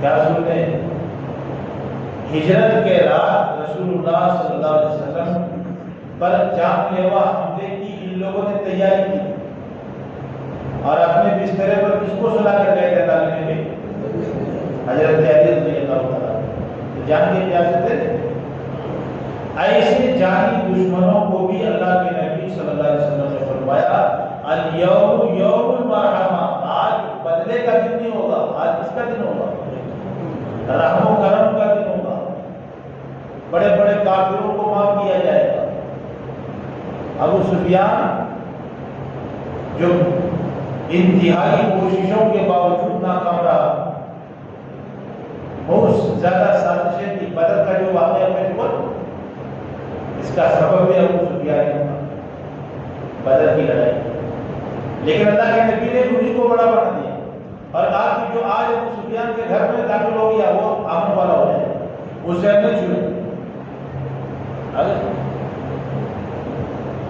کیا سننے ہجرت کے رات رسول اللہ صلی اللہ علیہ وسلم پر جان لیوا حملے کی ان لوگوں نے تیاری کی اور اپنے بسترے پر کس کو سلا کر گئے تھے ڈالنے میں؟ حضرت علی رضی اللہ تعالیٰ تو جان کے اجازت ہے۔ ایسے جانی دشمنوں کو بھی اللہ کے نبی صلی اللہ علیہ وسلم نے فرمایا الیوم یوم المرحمہ، آج بدلے کا دن نہیں ہوگا، آج کس کا دن ہوگا؟ رحم و کرم کا دن ہوگا، بڑے بڑے کافروں کو معاف کیا جائے گا۔ ابو سفیان جو انتہائی کوششوں کے باوجود ناکام رہا، بہت زیادہ سازشیں تھی، بدر کا جو واقعہ پیش ہوا اس کا سبب بھی ابو سفیان نے تھا، بدر کی لڑائی، لیکن اللہ کے نبی نے انہیں کو بڑا بنا دیا اور آج جو آج ابو سفیان کے گھر میں داخل ہو گیا وہ آمن والا ہو جائے، اسے نے چھوڑ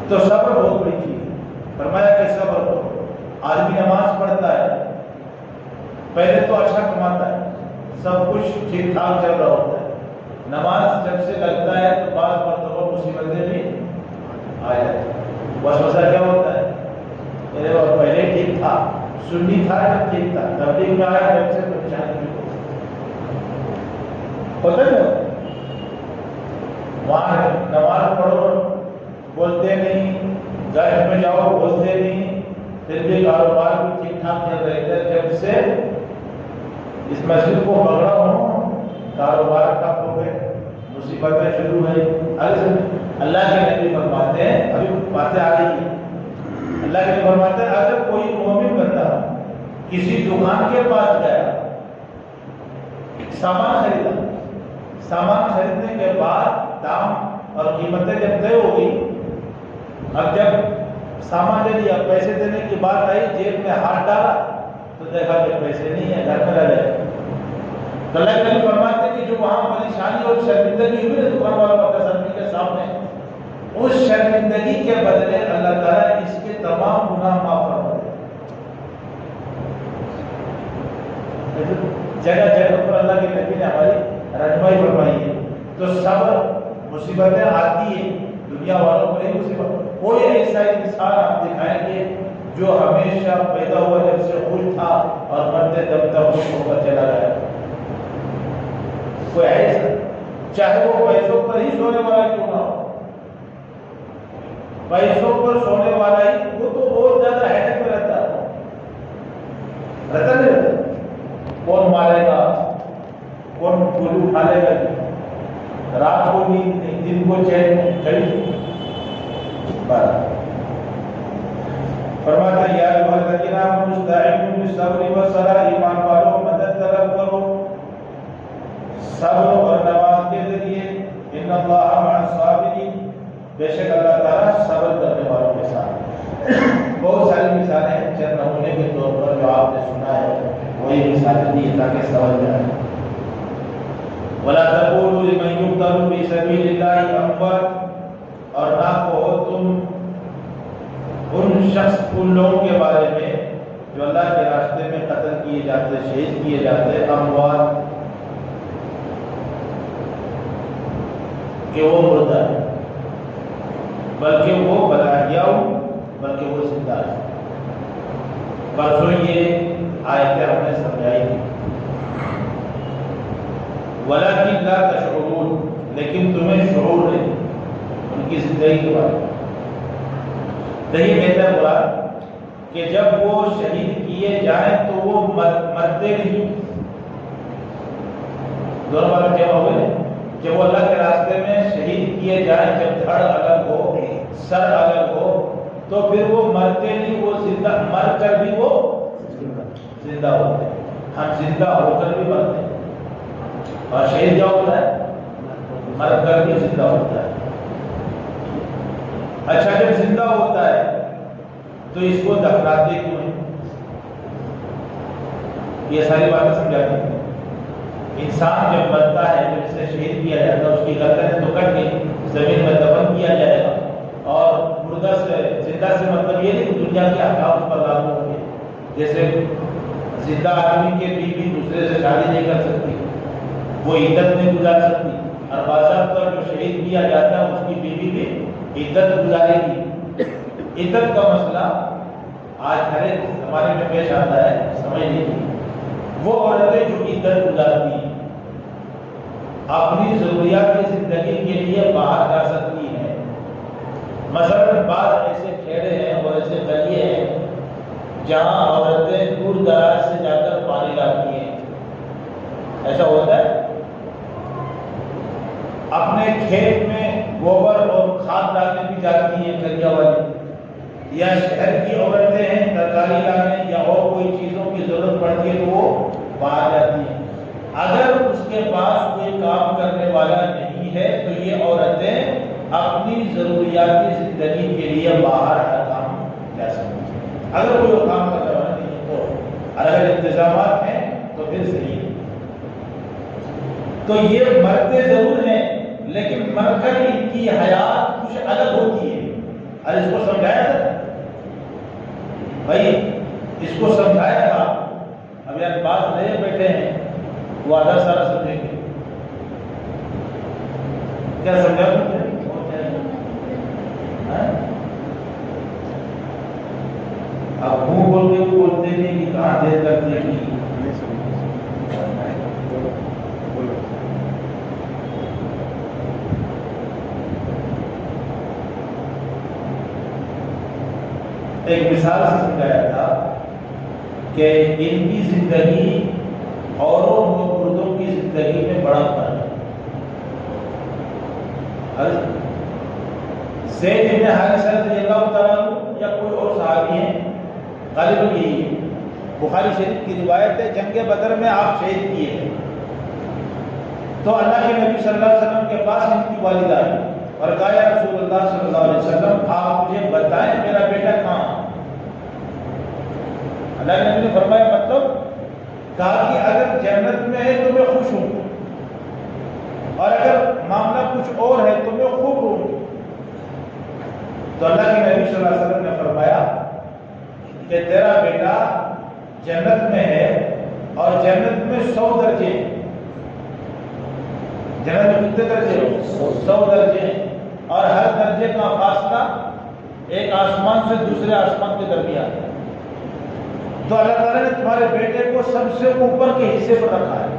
تو صبر بہت بڑی چیز ہے۔ فرمایا کہ صبر کرو، آدمی نماز پڑھتا ہے، پہلے تو اچھا کماتا ہے، سب کچھ ٹھیک ٹھاک چل رہا ہوتا ہے، نماز جب سے لگتا ہے تو بعض مرتبہ مصیبتیں بھی آ جاتی ہیں۔ وسوسہ کیا ہوتا ہے؟ میرے اور پہلے ٹھیک تھا، سنی تھا جب ٹھیک تھا، تبلیغ میں آیا جب سے پریشانی ہوتا ہے نا، وہاں نماز پڑھو بولتے نہیں، گھر میں جاؤ بولتے نہیں، پھر بھی کاروبار بھی ٹھیک ٹھاک چل رہے تھے، جب سے اس مسجد کو پکڑا ہوں کاروبار ٹھپ ہو گئے، مصیبتیں شروع ہوئی۔ اللہ کے نبی فرماتے ہیں، ابھی باتیں آ رہی ہیں، اللہ کے نبی فرماتے ہیں اگر کوئی مومن بندہ کسی دکان کے پاس گیا، سامان خریدا، سامان خریدنے کے بعد دام اور قیمتیں جب طے ہو گئی، اب جب سامان لے لیا، پیسے دینے کی بات آئی، جیب میں ہاتھ ڈالا تو دیکھا کہ پیسے نہیں ہیں، گھر میں رہ گئے۔ تو اللہ کے نبی فرماتے ہیں کہ جو وہاں پریشانی اور شرمندگی ہوئی نا دکان والوں کا تصویر کے سامنے، اس شرمندگی کے بدلے اللہ تعالیٰ اس کے تمام گناہ معاف فرما دے۔ جگہ جگہ پر اللہ کے نبی نے ہماری رہنمائی فرمائی ہے۔ تو صبر، مصیبتیں آتی ہیں دنیا والوں کو نہیں مصیبت، کوئی ایسا انسان آپ دکھائیں گے جو ہمیشہ پیدا ہوا جب سے خوش تھا اور مرتے دم تک خوش ہو کر چلا گیا؟ کوئی ایسا، چاہے وہ پیسوں پر ہی سونے والا کیوں نہ ہو، پیسوں پر سونے والا ہی وہ تو بہت زیادہ ہیڈک میں رہتا ہے، رہتا نہیں رہتا، کون مارے گا، کون گولو اٹھا لے گا، رات کو نیند نہیں، دن کو چین نہیں، کھڑی بات۔ فرماتا ہے یا ایھا الذین آمنوا استعینوا بالصبر والصلاۃ، ایمان والوں مدد طلب کرو صبر اور نماز کے ذریعے، ان اللہ مع الصابرین، بے شک اللہ تعالیٰ صبر کرنے والوں کے ساتھ۔ بہت ساری مثالیں ہیں، چند نمونے کے طور پر جو آپ نے سنا ہے وہی مثالیں دی تاکہ سمجھ میں آئے۔ وَلَا تَقُولُوا لِمَن يُقْتَلُ فِي سَبِيلِ اللَّهِ أَمْوَاتٌ، اور نہ کہو تم ان لوگوں کے بارے میں جو اللہ کے راستے میں قتل کیے جاتے، شہید کیے جاتے، اموات، کہ وہ مردہ ہے، بلکہ وہ بلاحیاء، بلکہ وہ زندہ ہے۔ پرسوں یہ آیتیں ہم نے سمجھائی تھی۔ وَلَكِنْ لَا تَشْعُرُونَ، لیکن تمہیں شعور نہیں ان کی زندگی کے بارے میں۔ دیکھیے بہتر بولا کہ جب وہ شہید کیے جائیں تو وہ مرتے نہیں، دونوں باتیں کیا ہو گئے، جب وہ اللہ کے راستے میں شہید کیے جائیں، جب دھڑ الگ ہو، سر الگ ہو، تو پھر وہ مرتے نہیں، وہ زندہ، مر کر بھی وہ زندہ ہوتے ہیں۔ ہم زندہ ہو کر بھی مرتے ہیں، اور شہید کیا ہوتا ہے؟ مر کر بھی زندہ ہوتا ہے۔ اچھا جب زندہ ہوتا ہے تو اس کو دفناتے کیوں ہیں؟ یہ ساری باتیں سمجھاتی ہیں۔ انسان جب مرتا ہے، جب اسے شہید کیا جاتا ہے، اس کی گردنیں تو کٹ کے زمین میں دفن کیا جائے گا، اور مردہ سے زندہ سے مطلب یہ نہیں کہ دنیا کے احکام اس پر لاگو ہوں گے، جیسے زندہ آدمی کے بیوی دوسرے سے شادی نہیں کر سکتی، وہ عدت نہیں گزار سکتی، اور باضابطہ جو شہید کیا جاتا ہے اس کی بیوی بھی عدت گزارے گی۔ عدت کا مسئلہ آج ہر ایک زمانے میں پیش آتا ہے، سمجھ لیجیے۔ وہ عورتیں جو عدت گزارتی ہیں اپنی ضروریات کی زندگی کے لیے باہر جا سکتی ہیں۔ مثلاً بعض ایسے کھیڑے ہیں اور ایسے گلیے ہیں جہاں عورتیں دور دراز سے جا کر پانی لاتی ہیں، ایسا ہوتا ہے۔ اپنے کھیت میں گوبر اور کھاد ڈالنے بھی جاتی ہیں کلیا والی، یا شہر کی عورتیں ہیں ترکاری لانے یا اور کوئی چیزوں کی ضرورت پڑتی ہے تو وہ باہر جاتی ہیں۔ اگر اس کے پاس کوئی کام کرنے والا نہیں ہے تو یہ عورتیں اپنی ضروریاتی زندگی کے لیے باہر کا کام جا سکتی ہیں۔ اگر کوئی کام کرنے والا نہیں ہے تو، اگر انتظامات ہیں تو پھر صحیح ہے۔ تو یہ مرتے ضرور ہیں لیکن مر کر ان کی حیات کچھ الگ ہوتی ہے۔ اور اس کو سمجھایا تھا بھائی، اس کو سمجھایا تھا۔ اب یار بات نئے بیٹھے ہیں وہ آدھا سارا سمجھیں گے، کیا سمجھا مجھے؟ اب منہ بول کے بولتے نہیں کہ کہاں دیر کرتے ہیں۔ ایک مثال سے سمجھایا تھا کہ ان کی زندگی اوروں مردوں کی زندگی میں بڑا فرق ہے۔ زید بن حارثہ رضی اللہ تعالیٰ عنہ یا کوئی اور صحابی ہیں، غالباً یہی ہے، بخاری شریف کی روایت ہے، جنگ بدر میں آپ شہید کیے ہیں۔ تو اللہ کے نبی صلی اللہ علیہ وسلم کے پاس ان کی والدہ آئی اور کہا یا رسول اللہ صلی اللہ علیہ وسلم آپ مجھے بتائیں میرا بیٹا کہاں؟ اللہ کے نبی نے فرمایا مطلب؟ کہا کہ اگر جنت میں ہے تو میں خوش ہوں، اور اگر معاملہ کچھ اور ہے تو میں خوب ہوں۔ تو اللہ کے نبی صلی اللہ علیہ وسلم نے فرمایا کہ تیرا بیٹا جنت میں ہے اور جنت میں 100 درجے ہیں۔ جنت میں کتنے درجے ہیں؟ 100 درجے ہیں، اور ہر درجے کا فاصلہ ایک آسمان سے دوسرے آسمان کے درمیان ہے۔ تو اللہ تعالیٰ نے تمہارے بیٹے کو سب سے اوپر کے حصے پر رکھا ہے۔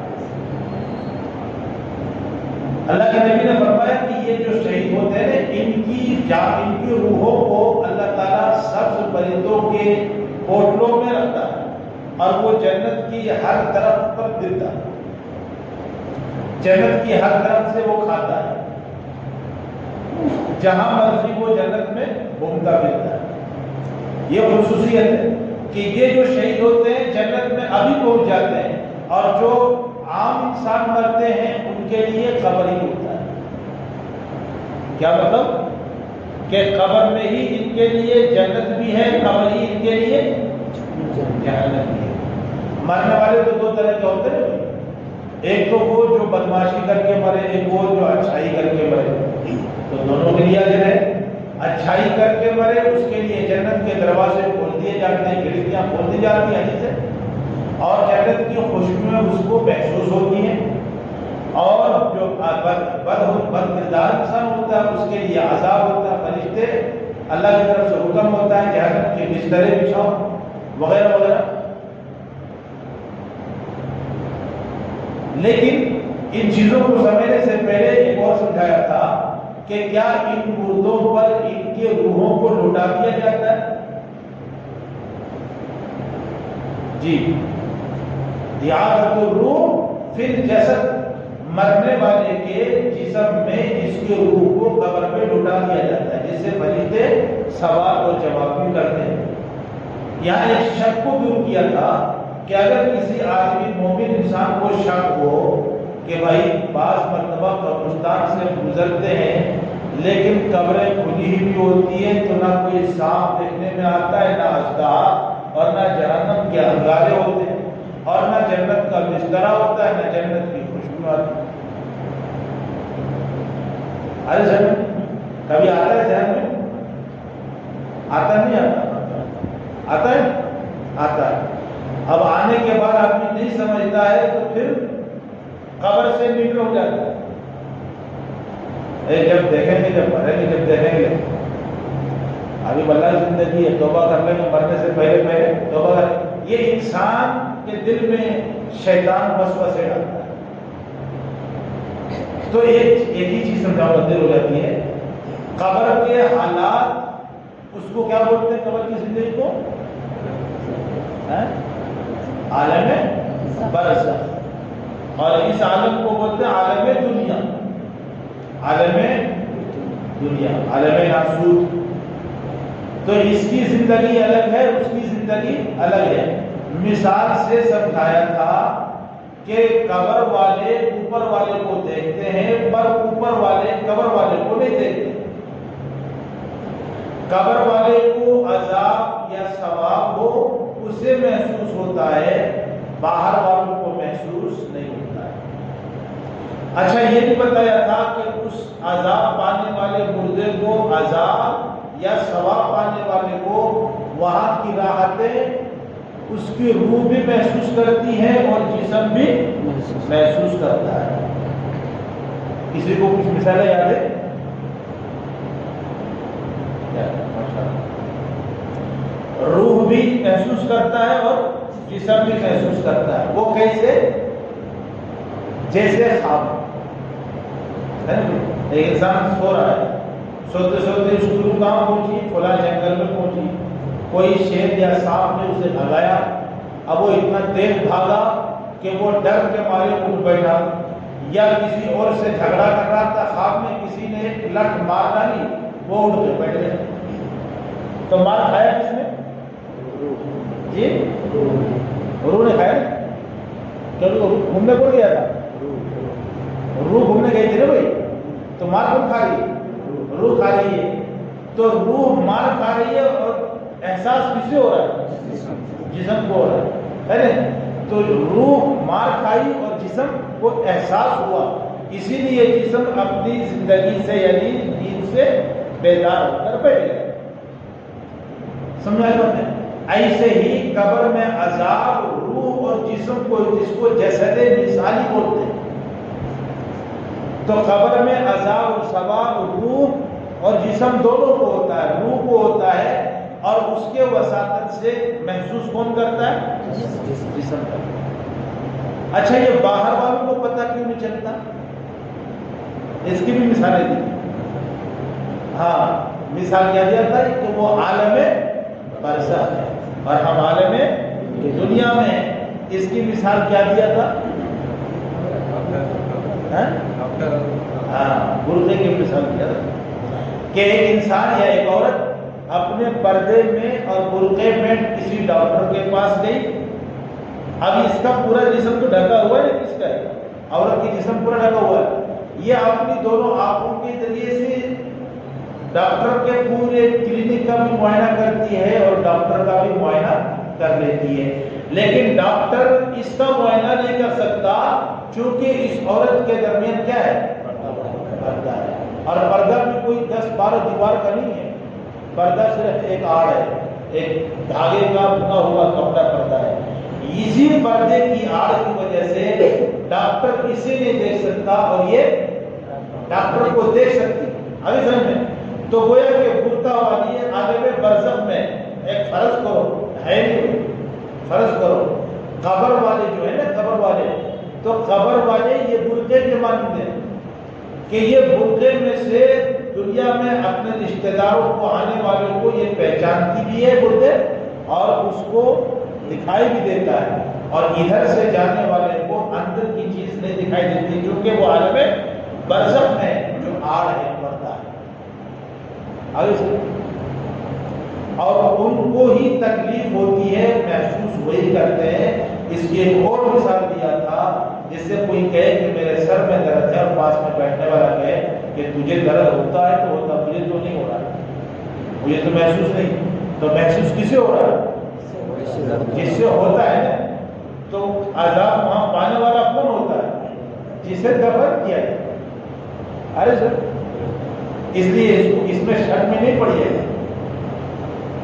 اللہ کے نبی نے فرمایا کہ یہ جو شہید ہوتے ہیں ان کی روحوں کو اللہ تعالیٰ سبز پرندوں کے ہوٹلوں میں رکھتا ہے اور وہ جنت کی ہر طرف پر گرتا ہے، جنت کی ہر طرف سے وہ کھاتا ہے، جہاں مرضی وہ جنت میں گھومتا پھرتا ہے۔ یہ خصوصیت ہے کہ یہ جو شہید ہوتے ہیں جنت میں ابھی پہنچ جاتے ہیں، اور جو عام انسان مرتے ہیں ان کے لیے قبر ہی ہوتا ہے۔ کیا مطلب؟ کہ قبر میں ہی ان کے لیے جنت بھی ہے، قبر ہی ان کے لیے جہنم بھی ہے۔ مرنے والے تو دو طرح کے ہوتے ہیں، ایک تو وہ جو بدمعاشی کر کے مرے، ایک وہ جو اچھائی کر کے مرے۔ تو دونوں کے لیے اجر ہے۔ اچھائی کر کے مرے اس کے لیے جنت کے دروازے کھول دیے جاتے ہیں، کھڑکیاں کھول دی جاتی ہیں حدیث ہے، اور جنت کی خوشبوئیں اس کو محسوس ہوتی ہیں۔ اور جو بد کردار انسان ہوتا ہے اس کے لیے عذاب ہوتا ہے، فرشتے اللہ کی طرف سے حکم ہوتا ہے جہنم کے بسترے بچھاؤ وغیرہ وغیرہ۔ لیکن ان چیزوں کو سمجھنے سے پہلے ایک اور سمجھایا تھا کہ کیا ان مردوں پر ان کے روحوں کو لوٹا دیا جاتا ہے؟ جی، اعادۃ الروح فی الجسد، مرنے والے کے جسم میں اس کے روح کو قبر میں لوٹا دیا جاتا ہے، جس سے فرشتے سوال اور جواب بھی کرتے ہیں۔ یہاں ایک شک کو دور کیا تھا کہ اگر کسی آدمی مومن انسان کو شک ہو کہ بھائی بعض مرتبہ قبرستان سے گزرتے ہیں لیکن قبریں کھلی بھی ہوتی ہیں تو نہ کوئی سانپ دیکھنے میں آتا ہے، نہ اژدہا، اور نہ جہنم کے انگارے ہوتے ہیں، اور نہ جنت کا بسترا ہوتا ہے، نہ جنت کی خوشبو آتی ہے۔ ارے ذہن کبھی آتا ہے، ذہن میں آتا نہیں؟ آتا ہے، آتا ہے۔ اب آنے کے بعد دیتا ہے تو پھر قبر سے نکل ہو جاتا ہے. جب دیکھیں گے، جب مریں گے، جب دیکھیں گے. ابھی بلّہ زندگی ہے، توبہ کر لیں گے مرنے سے پہلے پہلے توبہ کر. یہ انسان کے دل میں شیطان وسوسے ڈالتا ہے. تو ایک ہی چیز سمجھاؤ دیر ہو جاتی ہے. قبر کے حالات اس کو کیا بولتے ہیں؟ قبر کی زندگی کو عالم برزخ، اور اس عالم کو بولتے ہیں عالم دنیا. عالم دنیا، عالم ناسوت. تو اس کی زندگی الگ ہے، اس کی زندگی الگ ہے. مثال سے سمجھایا تھا کہ قبر والے اوپر والے کو دیکھتے ہیں، پر اوپر والے قبر والے کو نہیں دیکھتے. قبر والے کو عذاب یا ثواب ہو اسے محسوس ہوتا ہے، باہر والوں کو محسوس نہیں ہوتا ہے. اچھا یہ بھی بتایا تھا کہ اس عذاب پانے والے مردے کو عذاب یا ثواب پانے والے کو وہاں کی راحتیں اس کی روح بھی محسوس کرتی ہے اور جسم بھی محسوس کرتا ہے. کسی کو کچھ مثالیں یاد ہے؟ روح بھی محسوس کرتا ہے اور جسم بھی محسوس کرتا ہے. وہ کیسے؟ جیسے خواب. ایک انسان سو رہا ہے، سوتے سوتے اس کی روح کہاں پہنچی؟ فلاں جنگل میں پہنچی. کوئی شیر یا سانپ نے اسے بھگایا. اب وہ اتنا تیز بھاگا کہ وہ ڈر کے مارے اٹھ بیٹھا، یا کسی اور سے جھگڑا کر رہا تھا، خواب میں کسی نے ایک لٹ مار ڈالی، وہ اٹھ کے بیٹھ گیا. تو مار کھایا کس نے؟ جی روح نے کھایا. کیونکہ روح گھومنے کو گیا تھا، روح گھومنے گئی تھی نا بھائی. تو مار کون کھا رہی ہے؟ روح کھا رہی ہے. تو روح مار کھا رہی ہے اور احساس کس سے ہو رہا ہے؟ جسم کو ہو رہا ہے نا. تو روح مار کھائی اور جسم کو احساس ہوا، اسی لیے جسم اپنی زندگی سے یعنی نیند سے بیدار ہو کر بیٹھ گیا. سمجھا بات ہے؟ ایسے ہی قبر میں عذاب روح اور جسم کو، جس کو جسد مثالی بولتے ہیں. تو قبر میں عذاب و ثواب روح اور جسم دونوں کو ہوتا ہے. روح کو ہوتا ہے اور اس کے وساطت سے محسوس کون کرتا ہے؟ جسم کرتا ہے. اچھا یہ باہر والوں کو پتہ کیوں نہیں چلتا؟ اس کی بھی مثالیں دی. ہاں مثال کیا دیا تھا کہ وہ عالم برزخ ہے اور ہم عالم دنیا میں ہیں. اس کی مثال کیا دیا تھا؟ ہاں برقعے کی مثال کیا تھا کہ ایک انسان یا ایک عورت اپنے پردے میں اور برقعے میں کسی ڈاکٹر کے پاس گئی. اب اس کا پورا جسم تو ڈھکا ہوا ہے، کس کا ہے؟ عورت کی جسم پورا ڈھکا ہوا ہے. یہ اپنی دونوں آنکھوں کے ذریعے سے ڈاکٹر کے پورے کلینک کا بھی معائنہ کرتی ہے اور ڈاکٹر کا بھی معائنہ کر لیتی ہے. لیکن ڈاکٹر اس کا معائنہ نہیں کر سکتا چونکہ اس عورت کے درمیان کیا ہے؟ پردہ ہے. اور پردہ بھی کوئی 10-12 دیوار کا نہیں ہے. پردہ صرف ایک آڑ ہے، ایک دھاگے کا بنا ہوا کپڑا پردہ ہے. اسی پردے کی آڑ کی وجہ سے ڈاکٹر اسے نہیں دیکھ سکتا اور یہ ڈاکٹر کو دیکھ سکتی. ابھی سمجھ میں؟ تو گویا کہ برقع والی عالم برزخ میں ایک فرض کرو ہے نہیں، فرض کرو قبر والے جو ہے نا، قبر والے، تو قبر والے یہ برقعے کے مانند ہیں کہ یہ برقعے میں سے دنیا میں اپنے رشتہ داروں کو، آنے والوں کو یہ پہچانتی بھی ہے برقعے، اور اس کو دکھائی بھی دیتا ہے. اور ادھر سے جانے والے کو اندر کی چیز نہیں دکھائی دیتی کیونکہ وہ عالم برزخ میں جو آڑ ہے، پردہ ہے. اور ان کو ہی تکلیف ہوتی ہے، محسوس وہی کرتے ہیں. اس کی ایک اور مثال دیا تھا، جس سے کوئی کہے کہ میرے سر میں درد ہے اور پاس میں بیٹھنے والا کہے کہ تجھے درد ہوتا ہے تو ہوتا، مجھے تو نہیں ہو رہا، مجھے تو محسوس نہیں. تو محسوس کسے ہو رہا ہے؟ جس سے ہوتا ہے نا. تو عذاب وہاں پانے والا کون ہوتا ہے؟ جسے دفن کیا ہے. ارے سر اس لیے اس میں شک میں نہیں پڑی ہے.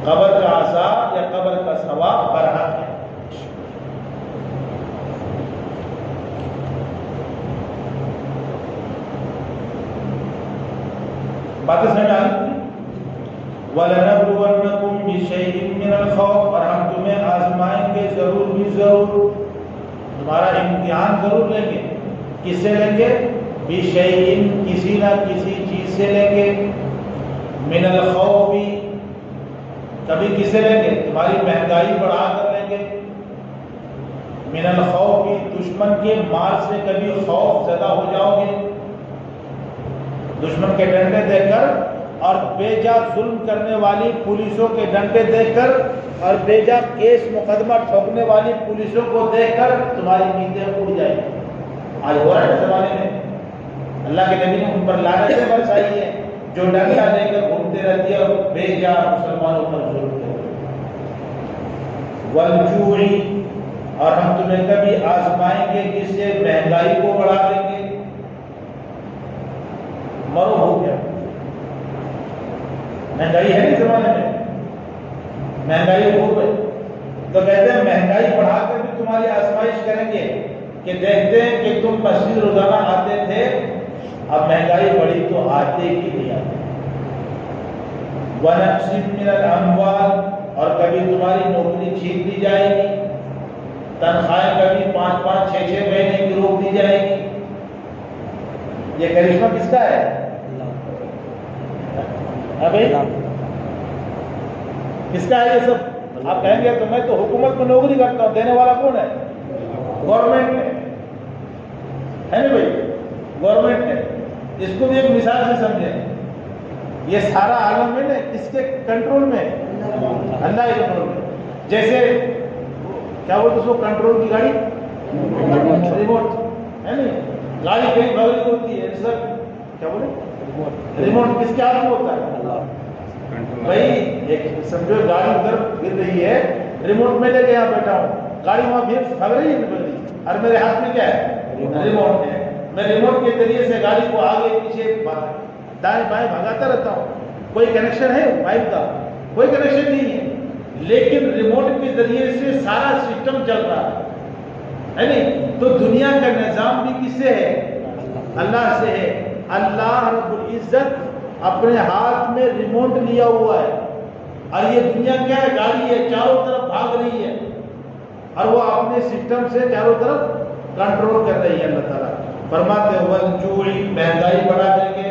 قبر کا عذاب یا قبر کا ثواب برحق ہے. باتیں سمجھ آ گئی؟ وَلَنَبْلُوَنَّكُمْ بِشَيْءٍ مِّنَ الْخَوْفِ، اور ہم تمہیں آزمائیں گے ضرور بھی ضرور، تمہارا امتحان ضرور لیں گے۔ کس سے لیں گے؟ بِشَيْءٍ، کسی نہ کسی چیز سے لیں گے، مِّنَ الْخَوْفِ، کبھی کس سے لیں گے؟ تمہاری مہنگائی بڑھا کر لیں گے، مِّنَ الْخَوْفِ، دشمن کے مال سے کبھی خوف زدہ ہو جاؤ گے، دشمن کے ڈنڈے دے کر اور بے جا ظلم کرنے والی پولیسوں کے ڈنڈے دیکھ کر اور بے جا کیس مقدمہ ٹھوکنے والی پولیسوں کو دیکھ کر تمہاری نیندیں اڑ جائیں گی۔ آج ہو رہا ہے زمانے میں، اللہ کے نبی نے ان پر لعنتیں برسائی ہے جو ڈنڈا لے کر گھومتے رہتی ہے اور بے جا مسلمانوں پر ظلم کرتے ہیں۔ والجوع، اور ہم تمہیں کبھی آزمائیں گے جس سے مہنگائی کو بڑھا دیں گے۔ مرو ہو گیا، مہنگائی ہے اس زمانے میں، مہنگائی ہو گئی تو کہتے ہیں مہنگائی بڑھا کر بھی تمہاری آزمائش کریں گے کہ دیکھتے ہیں کہ تم مسجد روزانہ آتے تھے، اب مہنگائی بڑھی تو آتے ہی نہیں آتے۔ وَنَقْصٍ مِّنَ الْأَمْوَالِ، اور کبھی تمہاری نوکری چھین لی جائے گی، تنخواہیں کبھی 5-5 6-6 مہینے کی روک دی جائے گی۔ یہ کرشمہ کس کا ہے؟ کس کا ہے یہ سب؟ آپ کہیں گے تو میں تو حکومت میں نوکری کرتا ہوں، دینے والا کون ہے؟ گورنمنٹ ہے نا بھائی، گورنمنٹ ہے۔ اس کو بھی ایک مثال سے سمجھیں، یہ سارا عالم ہے نا کس کے کنٹرول میں؟ اللہ کے کنٹرول میں۔ جیسے کیا بولتے اس کو کنٹرول کی گاڑی؟ ریموٹ ہے نا، گاڑی کہیں بھاگ رہی ہوتی ہے، سر کیا بولے؟ ریموٹ کس کے ہاتھ میں ہوتا ہے؟ بھائی ایک سمجھو گاڑی ادھر گر رہی ہے، ریموٹ میں لے کے یہاں بیٹھا ہوں، گاڑی وہاں بھاگ رہی ہے اور میرے ہاتھ میں کیا ہے؟ ریموٹ ہے۔ میں ریموٹ کے ذریعے سے گاڑی کو آگے پیچھے دائیں بائیں بھگاتا رہتا ہوں۔ کوئی کنیکشن ہے پائپ کا؟ کوئی کنیکشن نہیں ہے، لیکن ریموٹ کے ذریعے سے سارا سسٹم چل رہا ہے نہیں؟ تو دنیا کا نظام بھی کس سے ہے؟ اللہ سے ہے۔ اللہ رب العزت اپنے ہاتھ میں ریموٹ لیا ہوا ہے، اور یہ دنیا کیا ہے؟ گاڑی ہے، چاروں طرف بھاگ رہی ہے، اور وہ اپنے سسٹم سے چاروں طرف کنٹرول کر رہی ہے۔ اللہ تعالیٰ فرماتے ہیں والجوع، مہنگائی بڑھا دیں گے،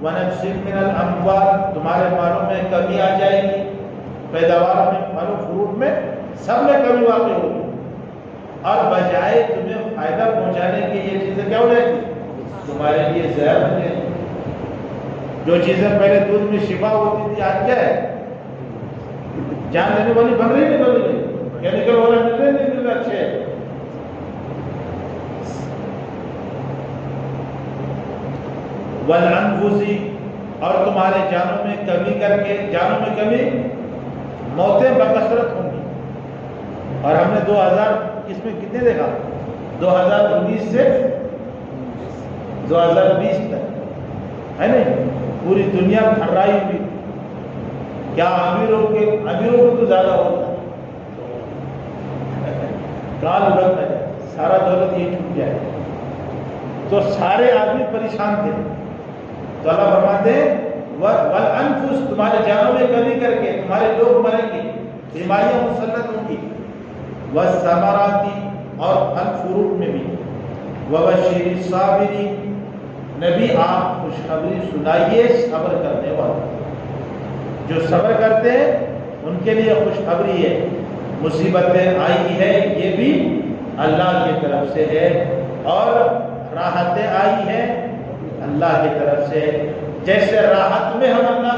ونقص من الاموال، تمہارے مالوں میں کمی آ جائے گی، پیداوار میں، پھل و فروٹ میں، سب میں کمی واقع ہوگی، اور بجائے تمہیں فائدہ پہنچانے کی یہ چیزیں کیا ہو جائیں گی؟ تمہارے لیے زہر بن جائیں گی۔ جو چیزیں پہلے دودھ میں شفا ہوتی تھی آج کیا ہے؟ جان لینے والی بن رہی نہیں بن رہی، کیمیکل والا مل رہے نہیں مل رہے اچھے۔ والانفس، اور تمہارے جانوں میں کمی کر کے، جانوں میں کمی، موتیں بکثرت ہوں گی، اور ہم نے 2000 کس میں کتنے دیکھا؟ 2019 سے 2020 تک ہے نہیں، پوری دنیا تھرائی ہوئی۔ کیا امیروں کو تو زیادہ ہوتا ہے، کال اڑت ہے، سارا دولت یہ چھوٹ جائے، تو سارے آدمی پریشان تھے۔ تو اللہ فرماتے ہیں والانفس، تمہارے جانوں میں کمی کر کے تمہارے لوگ مریں گے، بیماریاں مسلط ہوں گی، والثمرات، اور پھل فروٹ میں بھی، وبشر الصابرین، نبی آپ خوشخبری سنائیے صبر کرنے والوں، جو صبر کرتے ہیں ان کے لیے خوشخبری ہے، مصیبتیں آئی ہے یہ بھی اللہ کی طرف سے ہے، اور راحتیں آئی ہیں اللہ کی طرف سے۔ جیسے راحت میں ہم اللہ